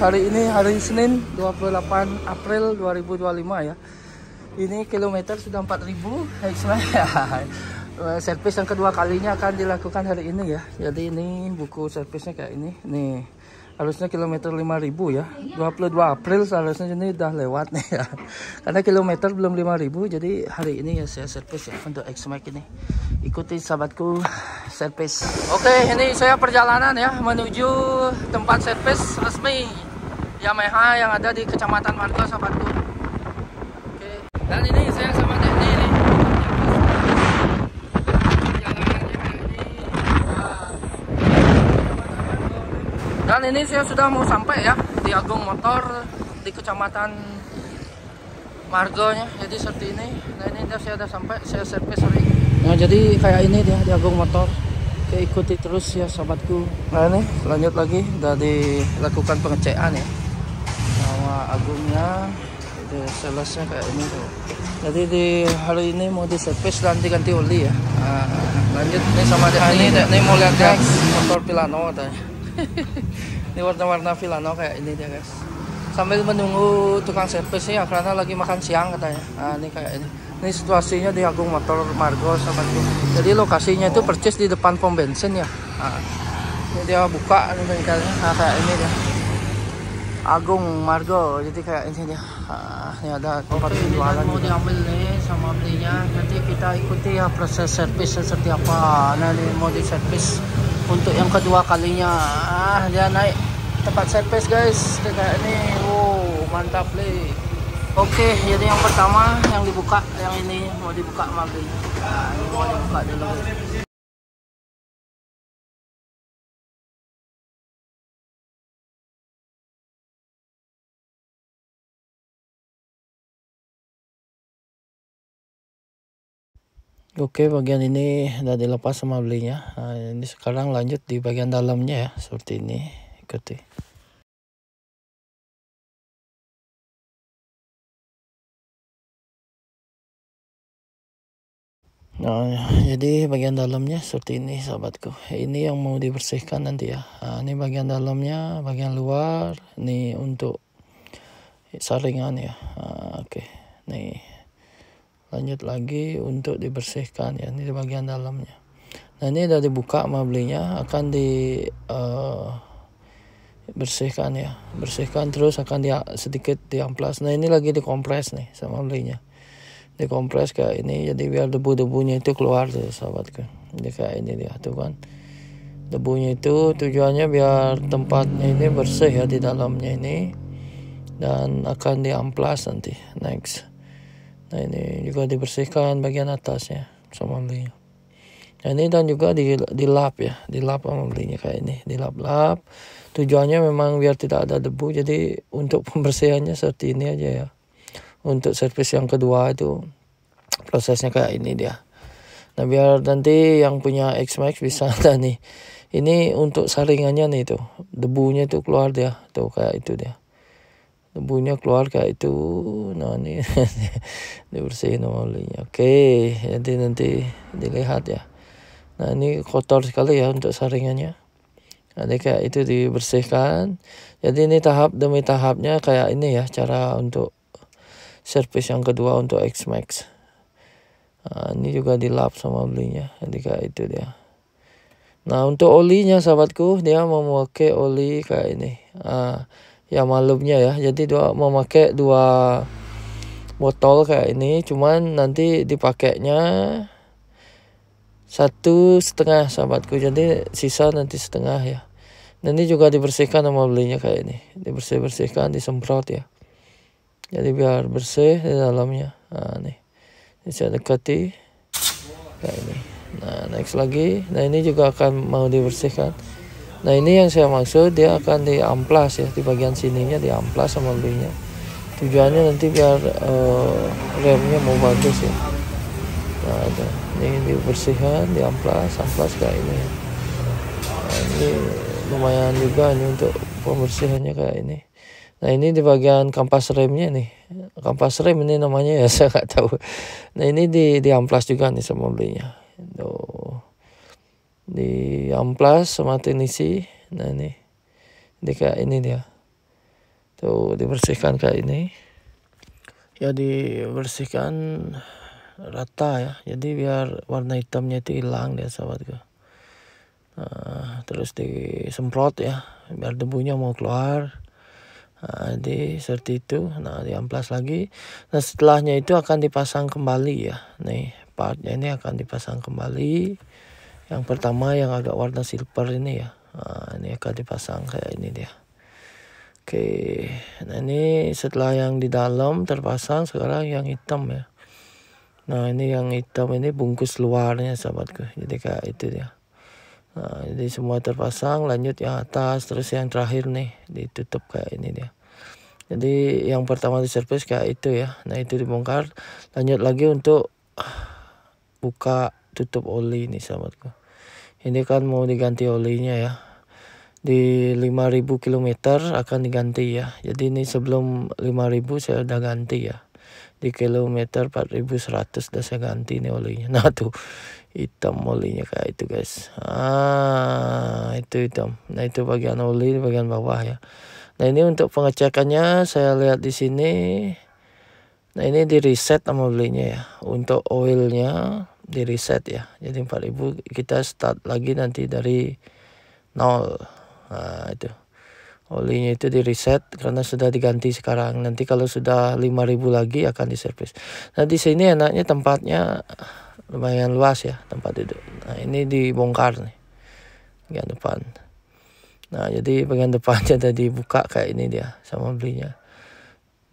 hari ini hari Senin 28 April 2025 ya. Ini kilometer sudah 4000 ya. Servis yang kedua kalinya akan dilakukan hari ini ya. Jadi ini buku servisnya kayak ini. Nih, harusnya kilometer 5000 ya. 22 April seharusnya ini udah lewat nih ya. Karena kilometer belum 5000, jadi hari ini ya saya servis ya untuk X-Max ini. Ikuti sahabatku servis. Oke, ini saya perjalanan ya menuju tempat servis resmi Yamaha yang ada di Kecamatan Margo sahabatku. Oke. Dan ini saya sama Denny ini. Dan ini saya sudah mau sampai ya di Agung Motor di Kecamatan Margonya. Jadi seperti ini. Nah ini saya udah sampai, saya servis hari ini. Nah jadi kayak ini dia di Agung Motor. Oke, ikuti terus ya sahabatku. Nah ini lanjut lagi, udah dilakukan pengecekan ya sama Agungnya. Jadi selesai kayak ini tuh. Jadi di hari ini mau diservis dan diganti oli ya. Nah, lanjut nih sama ini mau lihat guys motor Filano katanya. Ini warna-warna Filano kayak ini dia guys. Sambil menunggu tukang servis ya karena lagi makan siang katanya. Nah ini kayak ini. Ini situasinya di Agung Motor Margo sahabatku. Jadi lokasinya itu persis di depan pom bensin ya. Nah, ini dia buka ini bengkelnya. Nah, kayak ini dia. Agung Margo. Jadi kayak ini dia. Nah, ini ada tempat penjualan. Mau diambil nih sama belinya. Nanti kita ikuti ya proses servis seperti apa. Nah ini mau diservis untuk yang kedua kalinya. Dia naik tempat servis guys. Kayak ini. Wow, mantap nih. Oke, jadi yang pertama yang dibuka, yang ini mau dibuka mobil. Nah, ini mau dibuka dulu. Oke, bagian ini udah dilepas sama belinya. Nah, ini sekarang lanjut di bagian dalamnya ya, seperti ini. Ikuti. Nah, jadi bagian dalamnya seperti ini sahabatku. Ini yang mau dibersihkan nanti ya. Nah, ini bagian dalamnya, bagian luar. Ini untuk saringan ya. Nah, oke. Nih. Lanjut lagi untuk dibersihkan ya. Ini di bagian dalamnya. Nah, ini udah dibuka sama belinya, akan bersihkan ya. Bersihkan terus akan sedikit diamplas. Nah, ini lagi dikompres nih sama belinya. Dikompres kayak ini, jadi biar debu-debunya itu keluar tuh sahabatku. Jadi kayak ini dia tuh kan, debunya itu tujuannya biar tempatnya ini bersih ya di dalamnya ini, dan akan diamplas nanti next. Nah ini juga dibersihkan bagian atasnya sama belinya. Nah ini dan juga dilap ya, dilap sama belinya kayak ini, dilap-lap. Tujuannya memang biar tidak ada debu, jadi untuk pembersihannya seperti ini aja ya. Untuk servis yang kedua itu prosesnya kayak ini dia. Nah biar nanti yang punya X-Max bisa ada nih. Ini untuk saringannya nih tuh. Debunya itu keluar dia. Tuh kayak itu dia. Debunya keluar kayak itu. Nah ini dibersihin sama belinya. Oke, jadi nanti dilihat ya. Nah ini kotor sekali ya untuk saringannya. Jadi kayak itu dibersihkan. Jadi ini tahap demi tahapnya kayak ini ya cara untuk servis yang kedua untuk X-Max. Nah, ini juga dilap sama belinya. Jadi kayak itu dia. Nah untuk olinya sahabatku, dia mau memakai oli kayak ini. Ya malumnya ya. Jadi memakai 2 botol kayak ini. Cuman nanti dipakainya 1,5 sahabatku. Jadi sisa nanti setengah ya. Dan ini juga dibersihkan sama belinya kayak ini. Dibersihkan, disemprot ya. Jadi biar bersih di dalamnya. Nah nih, ini saya dekati kayak ini. Nah next lagi. Nah ini juga akan mau dibersihkan. Nah ini yang saya maksud, dia akan diamplas ya, di bagian sininya diamplas sama belinya. Tujuannya nanti biar remnya mau bagus ya. Nah ini dibersihkan, amplas kayak ini. Nah, ini lumayan juga nih untuk pembersihannya kayak ini. Nah ini di bagian kampas remnya nih, kampas rem ini namanya ya, saya nggak tahu. Nah ini diamplas juga nih sama belinya. Tuh, diamplas sama teknisi. Nah ini kayak ini dia. Tuh dibersihkan kayak ini. Ya dibersihkan rata ya. Jadi biar warna hitamnya itu hilang dia sahabatku. Terus disemprot ya biar debunya mau keluar. Jadi seperti itu. Nah diamplas lagi. Nah setelahnya itu akan dipasang kembali ya. Nih partnya ini akan dipasang kembali. Yang pertama yang agak warna silver ini ya. Ini akan dipasang kayak ini dia. Oke, nah ini setelah yang di dalam terpasang, sekarang yang hitam ya. Nah ini yang hitam ini bungkus luarnya sahabatku. Jadi kayak itu dia. Nah, jadi semua terpasang, lanjut yang atas, terus yang terakhir nih ditutup kayak ini dia. Jadi yang pertama diservis kayak itu ya. Nah itu dibongkar, lanjut lagi untuk buka tutup oli nih sahabatku. Ini kan mau diganti olinya ya. Di 5.000 km akan diganti ya. Jadi ini sebelum 5.000 saya udah ganti ya. Di kilometer 4.100 udah saya ganti nih olinya. Nah tuh hitam olinya kayak itu guys. Itu hitam. Nah itu bagian oli, bagian bawah ya. Nah ini untuk pengecekannya saya lihat di sini. Nah ini di reset sama olinya ya. Untuk oilnya di reset ya. Jadi 4.000 kita start lagi nanti dari 0. Nah itu olinya itu di reset karena sudah diganti sekarang. Nanti kalau sudah 5.000 lagi akan diservis. Nah di sini enaknya tempatnya lumayan luas ya tempat duduk. Nah ini dibongkar nih bagian depan. Nah jadi bagian depannya udah dibuka kayak ini dia sama belinya.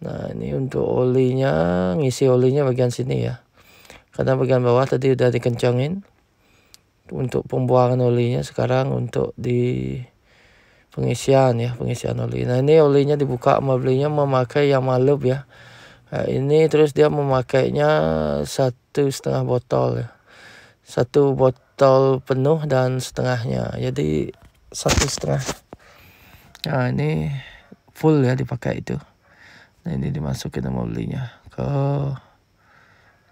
Nah ini untuk olinya, ngisi olinya bagian sini ya. Karena bagian bawah tadi udah dikencangin untuk pembuangan olinya. Sekarang untuk di pengisian ya, pengisian oli. Nah ini olinya dibuka sama belinya memakai yang Yamalub ya. Nah, ini terus dia memakainya 1,5 botol ya. 1 botol penuh dan setengahnya. Jadi 1,5. Nah ini full ya dipakai itu. Nah ini dimasukin sama belinya ke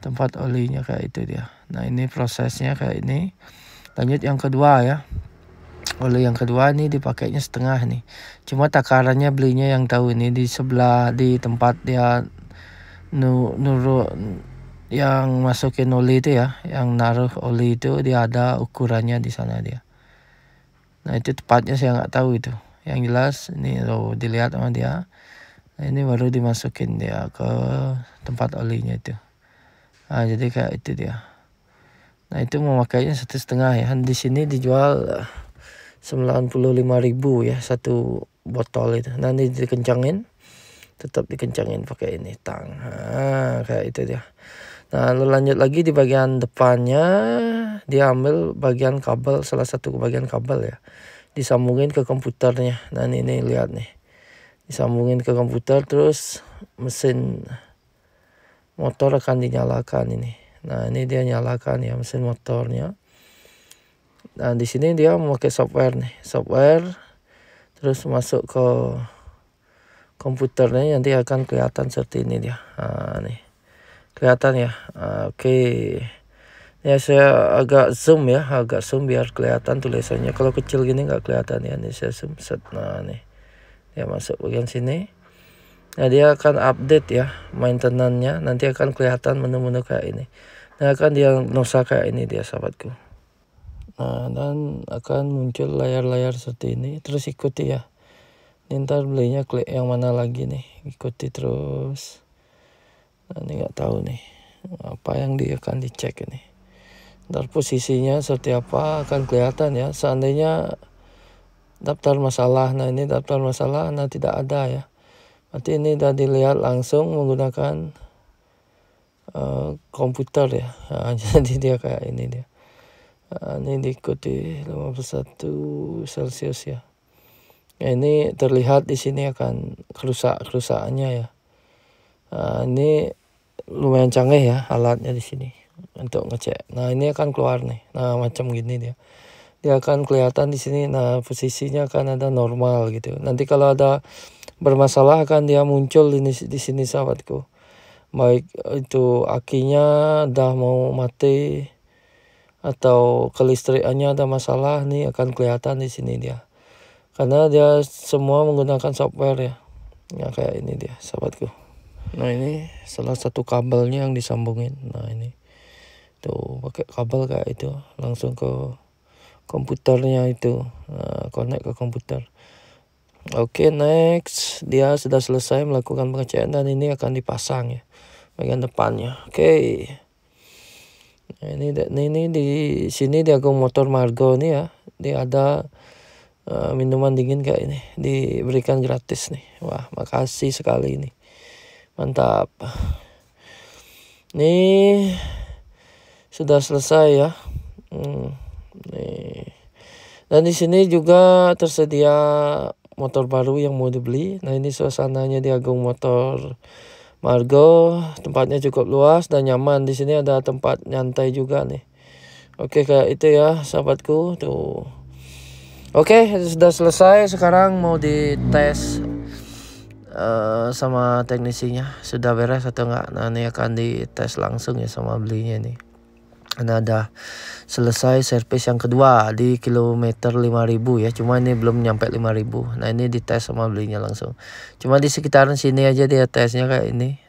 tempat olinya kayak itu dia. Nah ini prosesnya kayak ini. Lanjut yang kedua ya. Oli yang kedua ini dipakainya setengah nih. Cuma takarannya belinya yang tahu ini di sebelah di tempat dia yang masukin oli itu ya, yang naruh oli itu dia ada ukurannya di sana dia. Nah itu tepatnya saya nggak tahu itu. Yang jelas ini loh dilihat sama dia. Nah ini baru dimasukin dia ke tempat olinya itu. Nah jadi kayak itu dia. Nah itu memakainya 1,5 ya. Di sini dijual 95.000 ya 1 botol itu. Nanti dikencangin, tetap dikencangin pakai ini tang. Nah, kayak itu dia. Nah lalu lanjut lagi di bagian depannya dia ambil bagian kabel, salah satu bagian kabel ya, disambungin ke komputernya. Nah ini lihat nih, disambungin ke komputer terus mesin motor akan dinyalakan ini. Nah ini dia nyalakan ya mesin motornya. Nah di sini dia memakai software nih, software terus masuk ke komputernya nanti akan kelihatan seperti ini dia. Nah nih kelihatan ya. Oke. Ya saya agak zoom ya, agak zoom biar kelihatan tulisannya. Kalau kecil gini nggak kelihatan ya. Ini saya zoom set. Nah nih dia masuk bagian sini. Nah dia akan update ya maintenance-nya. Nanti akan kelihatan menu-menu kayak ini. Nah akan diagnosa kayak ini dia sahabatku. Nah dan akan muncul layar-layar seperti ini. Terus ikuti ya. Ini ntar belinya klik yang mana lagi nih. Ikuti terus. Nah ini nggak tahu nih apa yang dia akan dicek ini. Ntar posisinya seperti apa akan kelihatan ya. Seandainya daftar masalah. Nah ini daftar masalah. Nah tidak ada ya. Berarti ini udah dilihat langsung menggunakan komputer ya. Nah, jadi dia kayak ini dia. Nah, ini diikuti 51 Celsius ya. Nah, ini terlihat di sini akan kerusakannya ya. Nah, ini lumayan canggih ya alatnya di sini untuk ngecek. Nah ini akan keluar nih. Nah macam gini dia. Dia akan kelihatan di sini. Nah posisinya akan ada normal gitu. Nanti kalau ada bermasalah akan dia muncul di sini sahabatku. Baik itu akinya udah mau mati atau kelistrikannya ada masalah nih akan kelihatan di sini dia. Karena dia semua menggunakan software ya. Ya kayak ini dia sahabatku. Nah ini salah satu kabelnya yang disambungin. Nah ini tuh pakai kabel kayak itu langsung ke komputernya itu. Nah, connect ke komputer. Oke, next dia sudah selesai melakukan pengecekan dan ini akan dipasang ya bagian depannya. Oke. Nah, ini di sini di Agung Motor Margo nih ya. Dia ada minuman dingin kayak ini diberikan gratis nih. Wah, makasih sekali ini. Mantap. Nih sudah selesai ya. Nih. Dan di sini juga tersedia motor baru yang mau dibeli. Nah, ini suasananya di Agung Motor Margo. Tempatnya cukup luas dan nyaman. Di sini ada tempat nyantai juga nih. Oke, kayak itu ya sahabatku tuh. Oke, sudah selesai. Sekarang mau dites sama teknisinya. Sudah beres atau enggak? Nah, ini akan dites langsung ya sama belinya nih. Karena ada selesai servis yang kedua di kilometer 5.000 ya. Cuma ini belum nyampe 5.000. Nah, ini dites sama belinya langsung. Cuma di sekitaran sini aja dia tesnya kayak ini.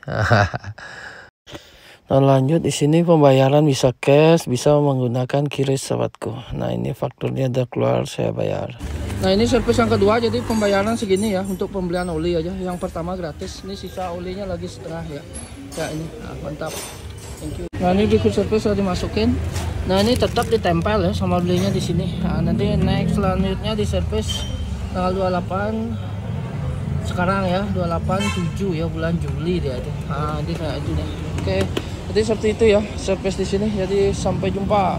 Nah, lanjut di sini pembayaran bisa cash, bisa menggunakan QRIS sahabatku. Nah, ini fakturnya udah keluar, saya bayar. Nah, ini servis yang kedua, jadi pembayaran segini ya untuk pembelian oli aja. Yang pertama gratis, ini sisa olinya lagi setengah ya. Ya ini, nah, mantap. Thank you. Nah, ini berikut servis sudah dimasukin. Nah, ini tetap ditempel ya sama belinya di sini. Nah, nanti next selanjutnya di servis tanggal 28 sekarang ya, 28/7 ya, bulan Juli dia itu. Nah, ini kayak itu deh. Oke. Jadi seperti itu ya servis di sini. Jadi sampai jumpa.